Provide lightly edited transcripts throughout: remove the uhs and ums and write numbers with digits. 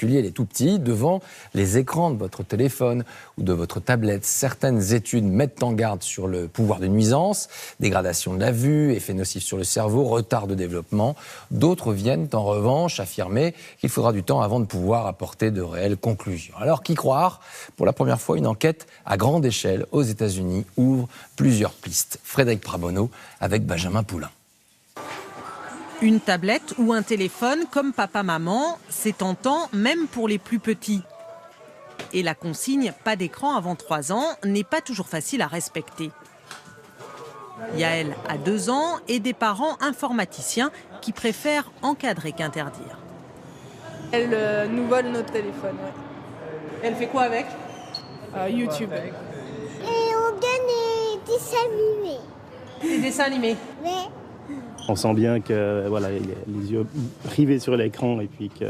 les tout petits, devant les écrans de votre téléphone ou de votre tablette. Certaines études mettent en garde sur le pouvoir de nuisance, dégradation de la vue, effets nocifs sur le cerveau, retard de développement. D'autres viennent en revanche affirmer qu'il faudra du temps avant de pouvoir apporter de réelles conclusions. Alors, qui croire ? Pour la première fois, une enquête à grande échelle aux États-Unis ouvre plusieurs pistes. Frédéric Prabonneau avec Benjamin Poulain. Une tablette ou un téléphone comme papa-maman, c'est tentant même pour les plus petits. Et la consigne « pas d'écran avant 3 ans » n'est pas toujours facile à respecter. Yael a 2 ans et des parents informaticiens qui préfèrent encadrer qu'interdire. Elle nous vole notre téléphone. Ouais. Elle fait quoi avec YouTube. Et on gagne des dessins animés. Des dessins animés. Mais on sent bien que voilà, il a les yeux rivés sur l'écran et puis qu'il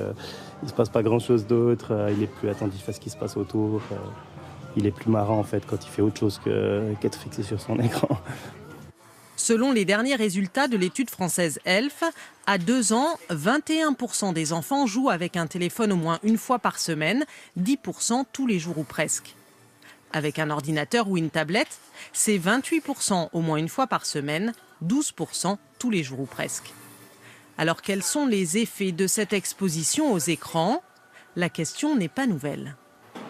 ne se passe pas grand-chose d'autre. Il est plus attentif à ce qui se passe autour. Il est plus marrant en fait quand il fait autre chose qu'être fixé sur son écran. Selon les derniers résultats de l'étude française ELF, à 2 ans, 21% des enfants jouent avec un téléphone au moins une fois par semaine, 10% tous les jours ou presque. Avec un ordinateur ou une tablette, c'est 28% au moins une fois par semaine, 12% tous les jours ou presque. Alors quels sont les effets de cette exposition aux écrans ? La question n'est pas nouvelle.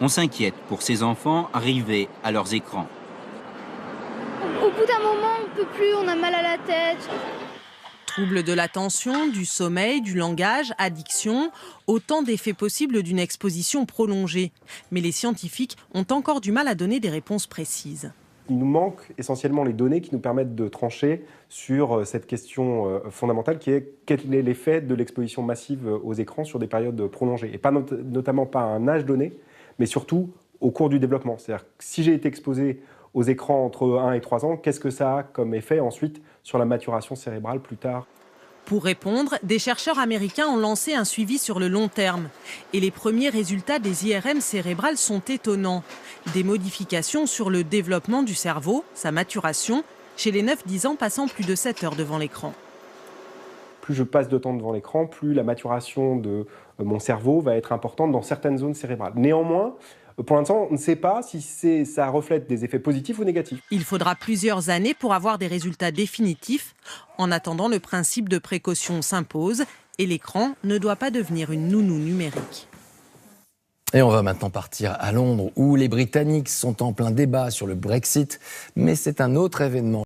On s'inquiète pour ces enfants arrivés à leurs écrans. Au bout d'un moment, on ne peut plus, on a mal à la tête. Troubles de l'attention, du sommeil, du langage, addiction, autant d'effets possibles d'une exposition prolongée. Mais les scientifiques ont encore du mal à donner des réponses précises. Il nous manque essentiellement les données qui nous permettent de trancher sur cette question fondamentale qui est quel est l'effet de l'exposition massive aux écrans sur des périodes prolongées. Et pas notamment pas à un âge donné, mais surtout au cours du développement. C'est-à-dire que si j'ai été exposé aux écrans entre 1 et 3 ans, qu'est-ce que ça a comme effet ensuite sur la maturation cérébrale plus tard ? Pour répondre, des chercheurs américains ont lancé un suivi sur le long terme. Et les premiers résultats des IRM cérébrales sont étonnants. Des modifications sur le développement du cerveau, sa maturation, chez les 9-10 ans passant plus de 7 heures devant l'écran. Plus je passe de temps devant l'écran, plus la maturation de mon cerveau va être importante dans certaines zones cérébrales. Néanmoins, pour l'instant, on ne sait pas si ça reflète des effets positifs ou négatifs. Il faudra plusieurs années pour avoir des résultats définitifs. En attendant, le principe de précaution s'impose et l'écran ne doit pas devenir une nounou numérique. Et on va maintenant partir à Londres où les Britanniques sont en plein débat sur le Brexit, mais c'est un autre événement.